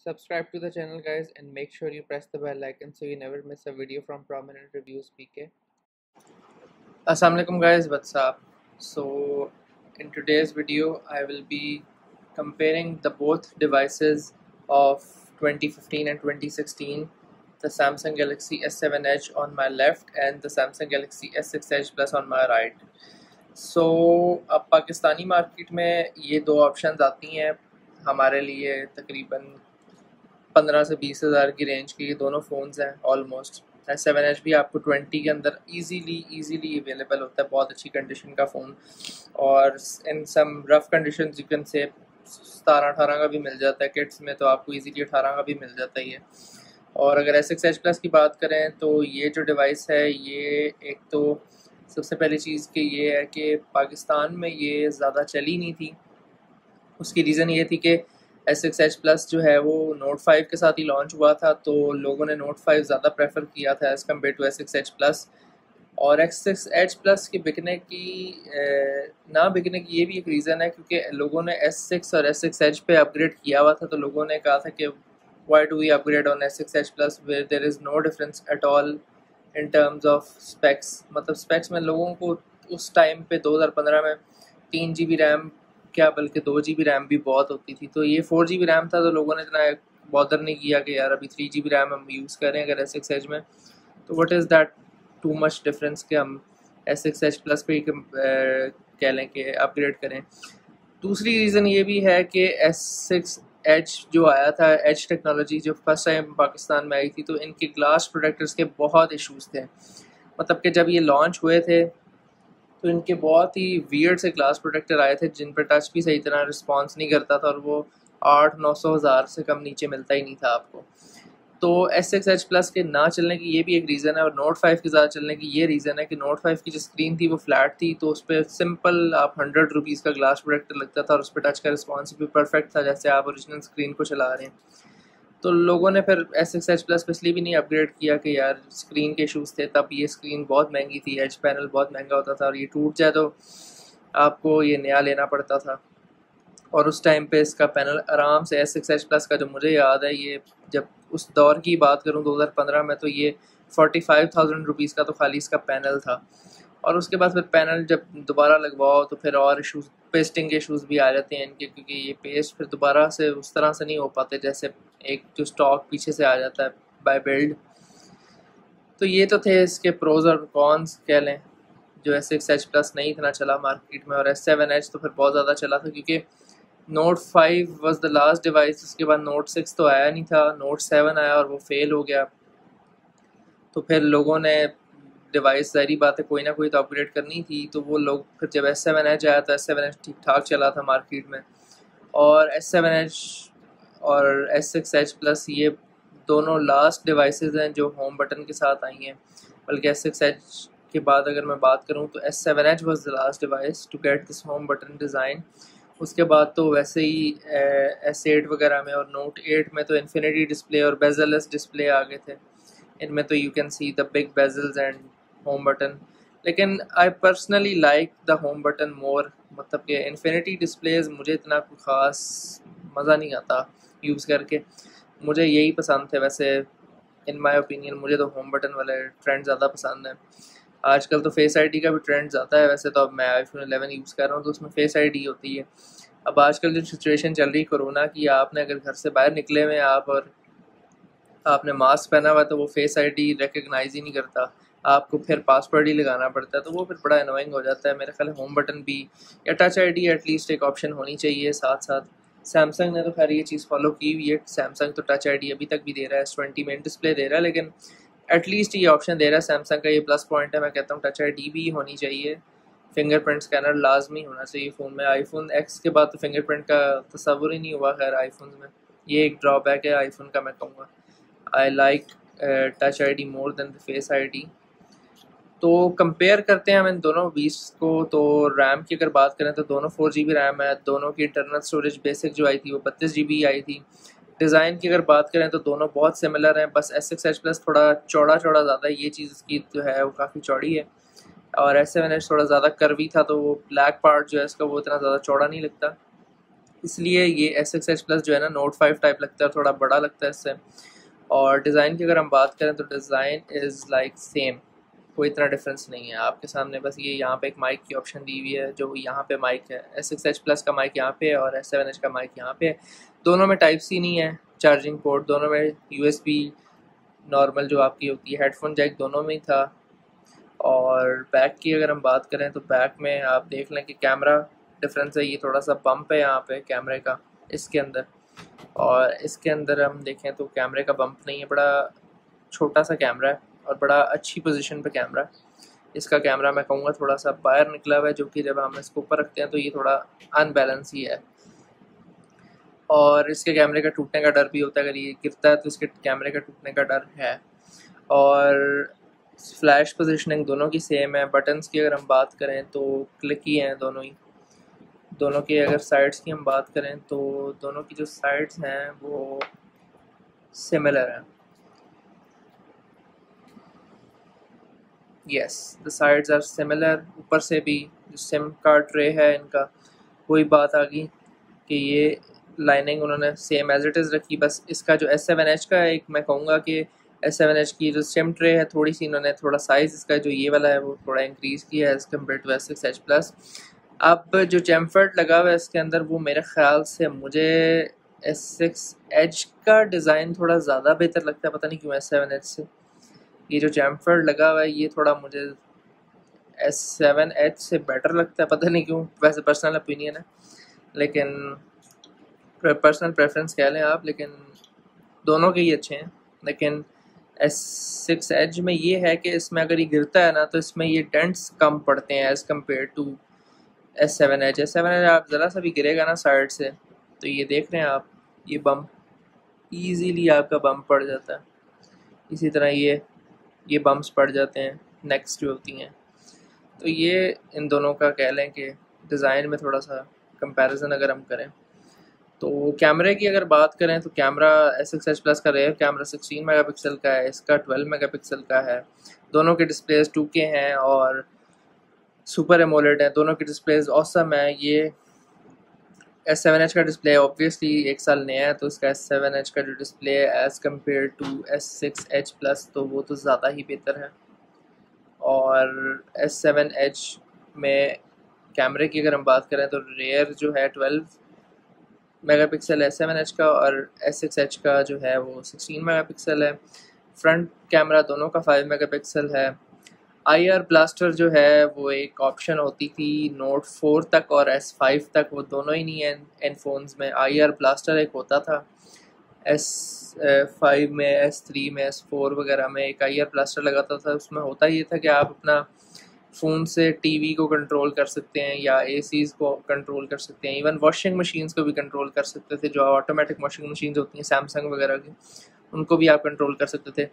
Subscribe to the channel guys and make sure you press the bell icon so you never miss a video from Prominent Reviews PK. Assalamualaikum guys, what's up? So in today's video I will be comparing the both devices of 2015 and 2016, the Samsung Galaxy S7 Edge on my left and the Samsung Galaxy S6 Edge Plus on my right. So अब Pakistani market में ये दो options आती हैं हमारे लिए तकरीबन 15 से 20 हज़ार की रेंज के ये दोनों फ़ोन्स हैं ऑलमोस्ट। S7 Edge भी आपको 20 के अंदर इजीली अवेलेबल होता है, बहुत अच्छी कंडीशन का फ़ोन, और in some rough condition you can say 17-18 का भी मिल जाता है, किट्स में तो आपको इजीली 18 का भी मिल जाता है ये। और अगर S6 Edge Plus की बात करें तो ये जो डिवाइस है ये एक तो सबसे पहली चीज़ कि ये है कि पाकिस्तान में ये ज़्यादा चली नहीं थी। उसकी रीज़न ये थी कि S6 Edge Plus जो है वो Note 5 के साथ ही लॉन्च हुआ था, तो लोगों ने Note 5 ज़्यादा प्रेफर किया था as compare to S6 Edge Plus। और S6 Edge Plus के बिकने की ना बिकने की ये भी एक रीज़न है क्योंकि लोगों ने S6 और S6 Edge पे अपग्रेड किया हुआ था, तो लोगों ने कहा था कि why do we upgrade on S6 Edge Plus where there is no difference at all in terms of specs। मतलब specs में लोगों को उस टाइम पे 2015 में 3 GB रैम क्या बल्कि 2 GB रैम भी बहुत होती थी, तो ये 4 GB रैम था, तो लोगों ने इतना बॉदर नहीं किया कि यार अभी 3 GB रैम हम यूज़ करें अगर S6 Edge में, तो what is that too much difference कि हम S6 Edge Plus पे ही कह लें कि अपग्रेड करें। दूसरी रीज़न ये भी है कि S6 Edge जो आया था, एज टेक्नोलॉजी जो फर्स्ट टाइम पाकिस्तान में आई थी, तो इनके ग्लास प्रोटेक्टर्स के बहुत इश्यूज़ थे। मतलब कि जब ये लॉन्च हुए थे तो इनके बहुत ही वियर्ड से ग्लास प्रोटेक्टर आए थे जिन पर टच भी सही तरह रिस्पॉन्स नहीं करता था, और वो 800-900 हज़ार से कम नीचे मिलता ही नहीं था आपको। तो S6 Edge Plus के ना चलने की ये भी एक रीज़न है, और Note 5 के ज़्यादा चलने की ये रीज़न है कि Note 5 की जो स्क्रीन थी वो फ्लैट थी, तो उस पर सिंपल आप 100 रुपीज़ का ग्लास प्रोटेक्टर लगता था और उस पर टच का रिस्पॉन्स भी परफेक्ट था जैसे आप ओरिजिनल स्क्रीन को चला रहे हैं। तो लोगों ने फिर S6 Edge Plus इसलिए भी नहीं अपग्रेड किया कि यार स्क्रीन के इशूज़ थे, तब ये स्क्रीन बहुत महंगी थी, एज पैनल बहुत महंगा होता था और ये टूट जाए तो आपको ये नया लेना पड़ता था। और उस टाइम पे इसका पैनल आराम से S6 Edge Plus का जो मुझे याद है, ये जब उस दौर की बात करूँ 2015 में, तो ये 45,000 रुपीज़ का तो खाली इसका पैनल था। और उसके बाद फिर पैनल जब दोबारा लगवाओ तो फिर और इशूज़, पेस्टिंग के इशूज़ भी आ जाते हैं इनके, क्योंकि ये पेस्ट फिर दोबारा से उस तरह से नहीं हो पाते जैसे एक जो स्टॉक पीछे से आ जाता है बाय बिल्ड। तो ये तो थे इसके प्रोज और कॉन्स कह लें, जो S6 Edge Plus नहीं इतना चला मार्केट में, और S7 Edge तो फिर बहुत ज़्यादा चला था क्योंकि Note 5 was the last device, उसके बाद Note 6 तो आया नहीं था, Note 7 आया और वो फेल हो गया। तो फिर लोगों ने डिवाइस, सारी बात है कोई ना कोई तो अपग्रेड करनी थी, तो वो लोग फिर जब S7 Edge आया तो S7 Edge ठीक ठाक चला था मार्केट में, और S7 Edge और S6 Edge Plus ये दोनों लास्ट डिवाइसेस हैं जो होम बटन के साथ आई हैं। बल्कि S6 Edge के बाद अगर मैं बात करूं तो S7 Edge was the last device to get this home button design. उसके बाद तो वैसे ही S8 वगैरह में और Note 8 में तो इन्फिनिटी डिस्प्ले और बेजललेस डिस्प्ले आ गए थे। इनमें तो you can see the big bezels and home button, लेकिन I personally like the home button more. मतलब कि इन्फिनिटी डिस्प्लेज मुझे इतना कोई ख़ास मज़ा नहीं आता यूज़ करके, मुझे यही पसंद थे। वैसे इन माय ओपिनियन मुझे तो होम बटन वाले ट्रेंड ज़्यादा पसंद है। आजकल तो फेस आईडी का भी ट्रेंड ज़्यादा है, वैसे तो अब मैं iPhone 11 यूज़ कर रहा हूँ तो उसमें फेस आईडी होती है। अब आजकल जो सिचुएशन चल रही कोरोना की, आपने अगर घर से बाहर निकले हुए आप और आपने मास्क पहना हुआ तो वो फेस आईडी रिकग्नाइज ही नहीं करता, आपको फिर पासवर्ड ही लगाना पड़ता है, तो वो फिर बड़ा अनोइंग हो जाता है। मेरे ख्याल होम बटन भी या टच आईडी एटलीस्ट एक ऑप्शन होनी चाहिए साथ साथ। सैमसंग ने तो खैर ये चीज़ फॉलो की हुई है, सैमसंग तो टच आईडी अभी तक भी दे रहा है, S20 में डिस्प्ले दे रहा है, लेकिन एटलीस्ट ये ऑप्शन दे रहा है। सैमसंग का ये प्लस पॉइंट है, मैं कहता हूँ टच आईडी भी होनी चाहिए, फिंगरप्रिंट स्कैनर लाजमी होना चाहिए फ़ोन में। आईफोन X के बाद तो फिंगरप्रिंट का तस्वुर ही नहीं हुआ खैर आईफोन में, ये एक ड्रॉबैक है आईफोन का मैं कहूँगा। I like touch ID more than the face ID. तो कंपेयर करते हैं हम इन दोनों बीस को, तो रैम की अगर बात करें तो दोनों 4 GB रैम है, दोनों की इंटरनल स्टोरेज बेसिक जो आई थी वो 32 GB आई थी। डिज़ाइन की अगर बात करें तो दोनों बहुत सिमिलर हैं, बस S6 Edge Plus थोड़ा चौड़ा ज़्यादा है, ये चीज़ इसकी जो है वो काफ़ी चौड़ी है, और S7 Edge थोड़ा ज़्यादा कर्वी था, तो वो ब्लैक पार्ट जो है इसका वो इतना ज़्यादा चौड़ा नहीं लगता। इसलिए ये S6H+ जो है ना Note 5 टाइप लगता है, थोड़ा बड़ा लगता है इससे। और डिज़ाइन की अगर हम बात करें तो डिज़ाइन इज़ लाइक सेम, कोई इतना डिफरेंस नहीं है। आपके सामने बस ये यहाँ पे एक माइक की ऑप्शन दी हुई है, जो यहाँ पे माइक है। S6H+ का माइक यहाँ पे है और S7H का माइक यहाँ पे है। दोनों में टाइप सी नहीं है, चार्जिंग पोर्ट दोनों में USB नॉर्मल जो आपकी होती है, हेडफोन जैक दोनों में ही था। और बैक की अगर हम बात करें तो बैक में आप देख लें कि कैमरा डिफरेंस है, ये थोड़ा सा बम्प है यहाँ पे कैमरे का इसके अंदर, और इसके अंदर हम देखें तो कैमरे का बम्प नहीं है, बड़ा छोटा सा कैमरा है और बड़ा अच्छी पोजीशन पे कैमरा है। इसका कैमरा मैं कहूँगा थोड़ा सा बाहर निकला हुआ है, जो कि जब हम इसको ऊपर रखते हैं तो ये थोड़ा अनबैलेंस ही है। और इसके कैमरे का टूटने का डर भी होता है, अगर ये गिरता है तो इसके कैमरे का टूटने का डर है। और फ्लैश पोजीशनिंग दोनों की सेम है। बटन्स की अगर हम बात करें तो क्लिक ही हैं दोनों ही। दोनों की अगर साइड्स की हम बात करें तो दोनों की जो साइड्स हैं वो सिमिलर हैं। Yes, the sides are similar. ऊपर से भी जो सिम कार्ड ट्रे है इनका, वही बात आ गई कि ये लाइनिंग उन्होंने सेम एज इट इज़ रखी। बस इसका जो S7H का है, एक मैं कहूँगा कि S7H की जो सिम ट्रे है थोड़ी सी इन्होंने थोड़ा साइज़ इसका जो ये वाला है वो थोड़ा इंक्रीज़ किया है एज़ कम्पेयर टू S6H+। अब जो चैम्फर्ड लगा हुआ है इसके अंदर, वो मेरे ख्याल से मुझे S6H का डिज़ाइन थोड़ा ज़्यादा बेहतर लगता है, पता नहीं क्यों S7H से। ये जो चैम्फर्ड लगा हुआ है ये थोड़ा मुझे S7H से बेटर लगता है, पता नहीं क्यों, वैसे पर्सनल ओपिनियन है, लेकिन पर्सनल प्रेफरेंस कह लें आप, लेकिन दोनों के ही अच्छे हैं। लेकिन S6H में ये है कि इसमें अगर ये गिरता है ना तो इसमें ये डेंट्स कम पड़ते हैं एज़ कम्पेयर टू S7H। आप ज़रा सा भी गिरेगा ना साइड से तो ये देख रहे हैं आप, ये बम्प ईजीली आपका बम्प पड़ जाता है। इसी तरह ये बम्प्स पड़ जाते हैं नेक्स्ट जो होती हैं। तो ये इन दोनों का कह लें कि डिज़ाइन में थोड़ा सा कंपैरिजन अगर हम करें तो कैमरे की अगर बात करें तो कैमरा S6H+ का रेयर कैमरा 16 मेगापिक्सल का है, इसका 12 मेगापिक्सल का है। दोनों के डिस्प्लेस 2K हैं और सुपर एमोलेड है। दोनों के डिस्प्लेस ऑसम है। ये S7H का डिस्प्ले ऑब्वियसली एक साल नया है, तो इसका S7H का जो डिस्प्ले है एज़ कम्पेयर टू S6H+ तो वो तो ज़्यादा ही बेहतर है। और S7H में कैमरे की अगर हम बात करें तो रेयर जो है 12 मेगापिक्सल है S7H का, और S6H का जो है वो 16 मेगापिक्सल है। फ्रंट कैमरा दोनों का 5 मेगापिक्सल है। IR ब्लास्टर जो है वो एक ऑप्शन होती थी Note 4 तक और S5 तक, वो दोनों ही नहीं है इन फ़ोन्स में। IR ब्लास्टर एक होता था S5 में, S3 में, S4 वगैरह में एक IR ब्लास्टर लगाता था। उसमें होता ये था कि आप अपना फ़ोन से टीवी को कंट्रोल कर सकते हैं या एसीज़ को कंट्रोल कर सकते हैं, इवन वॉशिंग मशीन्स को भी कंट्रोल कर सकते थे। जो ऑटोमेटिक वॉशिंग मशीन्स होती हैं सैमसंग वगैरह की, उनको भी आप कंट्रोल कर सकते थे।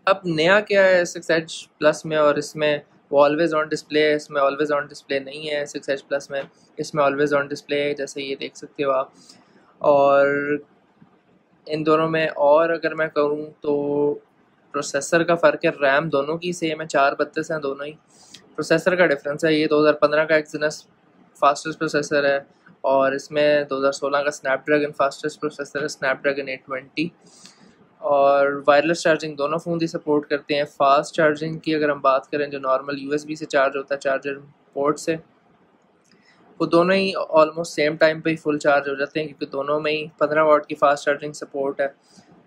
अब नया क्या है S6H+ में, और इसमें वो ऑलवेज़ ऑन डिस्प्ले है, इसमें ऑलवेज़ ऑन डिस्प्ले नहीं है S6H+ में। इसमें ऑलवेज़ ऑन डिस्प्ले है, जैसे ये देख सकते हो आप। और इन दोनों में और अगर मैं कहूँ तो प्रोसेसर का फ़र्क है। रैम दोनों की सेम है, 432 हैं दोनों ही। प्रोसेसर का डिफरेंस है, ये 2015 का एक्सिनस फास्टेस्ट प्रोसेसर है और इसमें 2016 का स्नैपड्रैगन फास्टेस्ट प्रोसेसर है, स्नैपड्रैगन 820। और वायरलेस चार्जिंग दोनों फ़ोन ही सपोर्ट करते हैं। फास्ट चार्जिंग की अगर हम बात करें, जो नॉर्मल USB से चार्ज होता है चार्जर पोर्ट से, वो दोनों ही ऑलमोस्ट सेम टाइम पे ही फुल चार्ज हो जाते हैं, क्योंकि दोनों में ही 15 वाट की फास्ट चार्जिंग सपोर्ट है।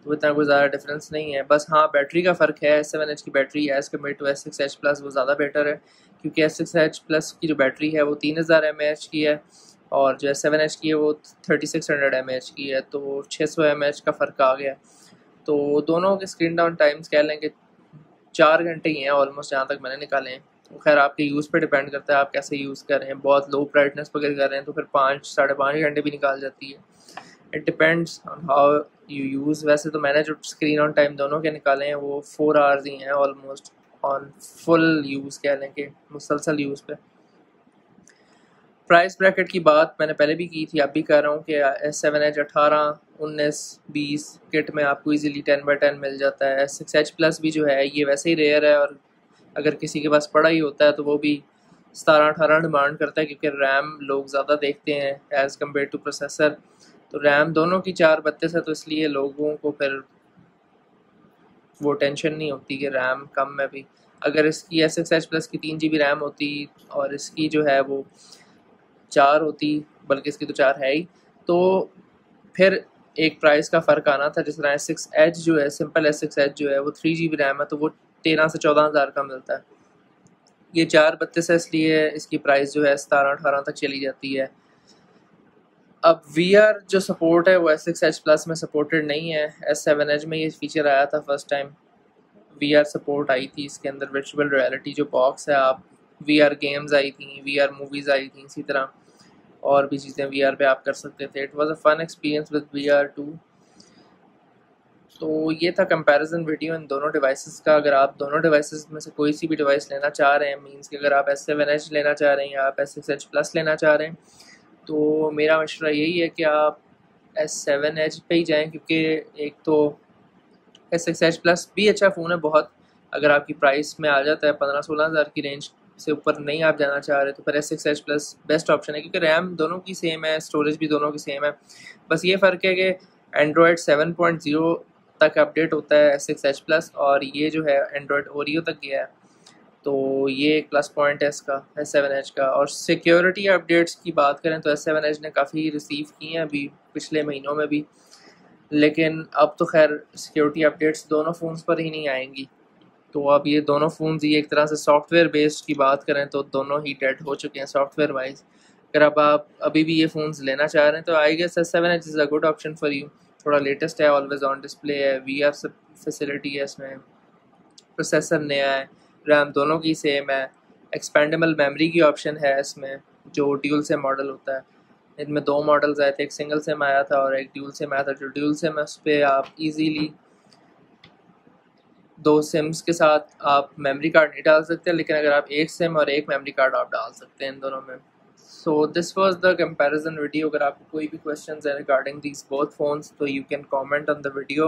तो इतना कोई ज़्यादा डिफरेंस नहीं है। बस हाँ, बैटरी का फ़र्क है। S7H की battery as compare to S6H+ वो ज़्यादा बेटर है, क्योंकि S6H+ की जो बैटरी है वो 3000 mAh की है और जो S7H की है वो 3600 mAh की है, तो 600 mAh का फ़र्क आ गया। तो दोनों के स्क्रीन डाउन टाइम्स कह लें कि 4 घंटे ही हैं ऑलमोस्ट, जहाँ तक मैंने निकाले हैं। तो खैर आपके यूज़ पे डिपेंड करता है, आप कैसे यूज़ कर रहे हैं। बहुत लो ब्राइटनेस वगैरह कर रहे हैं तो फिर 5 साढ़े 5 घंटे भी निकाल जाती है। It depends on how you use. वैसे तो मैंने जो स्क्रीन ऑन टाइम दोनों के निकाले हैं वो 4 आवर्स ही हैं ऑलमोस्ट, ऑन फुल यूज़ कह लें कि मुसलसल यूज़ पे। प्राइस ब्रैकेट की बात मैंने पहले भी की थी, अब भी कर रहा हूँ कि S7H 18, 19, 20 किट में आपको इजीली 10/10 मिल जाता है। S6H+ भी जो है ये वैसे ही रेयर है, और अगर किसी के पास पड़ा ही होता है तो वो भी 17-18 डिमांड करता है, क्योंकि रैम लोग ज़्यादा देखते हैं एज़ कम्पेयर टू प्रोसेसर। तो रैम दोनों की 432 है, तो इसलिए लोगों को फिर वो टेंशन नहीं होती कि रैम कम है भी। अगर इसकी SXH+ की 3 GB रैम होती और इसकी जो है वो 4 होती, बल्कि इसकी तो 4 है ही, तो फिर एक प्राइस का फ़र्क आना था। जिस तरह SXH जो है, सिंपल SXH जो है वो 3 GB रैम है, तो वो 13 से 14 हज़ार का मिलता है। ये 432 है, इसलिए इसकी प्राइस जो है 17-18 तक चली जाती है। अब VR जो सपोर्ट है वो SXH+ में सपोर्टेड नहीं है। S7 Edge में ये फीचर आया था first time, VR support I थी इसके अंदर। वर्चुअल रियलिटी जो बॉक्स है, आप VR गेम्स आई थी, VR मूवीज़ आई थी, इसी तरह और भी चीज़ें VR पे आप कर सकते थे। It was a fun experience with VR 2। तो ये था कंपैरिजन वीडियो इन दोनों डिवाइसेस का। अगर आप दोनों डिवाइसेस में से कोई सी भी डिवाइस लेना चाह रहे हैं, मींस कि अगर आप S7 Edge लेना चाह रहे हैं या आप SXH+ लेना चाह रहे हैं, तो मेरा मशवरा यही है कि आप S7 Edge पे ही जाएं, क्योंकि एक तो SXH+ भी अच्छा फ़ोन है बहुत। अगर आपकी प्राइस में आ जाता है 15-16 हज़ार की रेंज से ऊपर नहीं आप जाना चाह रहे, तो फिर SXH+ बेस्ट ऑप्शन है, क्योंकि रैम दोनों की सेम है, स्टोरेज भी दोनों की सेम है। बस ये फ़र्क है कि एंड्रॉयड 7.0 तक अपडेट होता है SXH+, और ये जो है एंड्रॉयड ओरियो तक गया है। तो ये एक प्लस पॉइंट है इसका, S7 Edge का। और सिक्योरिटी अपडेट्स की बात करें तो S7 Edge ने काफ़ी रिसीव की हैं अभी पिछले महीनों में भी, लेकिन अब तो खैर सिक्योरिटी अपडेट्स दोनों फ़ोन्स पर ही नहीं आएंगी। तो अब ये दोनों फ़ोन्स ही एक तरह से सॉफ्टवेयर बेस्ड की बात करें तो दोनों ही डेड हो चुके हैं सॉफ्टवेयर वाइज। अगर अब आप अभी भी ये फ़ोन्स लेना चाह रहे हैं, तो I guess S7 Edge is a good option for you. थोड़ा लेटेस्ट है, ऑलवेज ऑन डिस्प्ले है, VR फैसिलिटी है इसमें, प्रोसेसर नया है, रैम दोनों की सेम है, एक्सपेंडेबल मेमोरी की ऑप्शन है इसमें, जो ड्यूल सिम मॉडल होता है। इनमें 2 मॉडल्स आए थे, एक सिंगल सिम आया था और एक ड्यूल सिम आया था। जो ड्यूल सिम है उस पर आप इजीली 2 सिम्स के साथ आप मेमोरी कार्ड नहीं डाल सकते, लेकिन अगर आप एक सिम और एक मेमोरी कार्ड आप डाल सकते हैं इन दोनों में। So this was the comparison video. अगर आपको कोई भी क्वेश्चंस है रिगार्डिंग दीज बोथ फोन्स, तो you can comment on the video.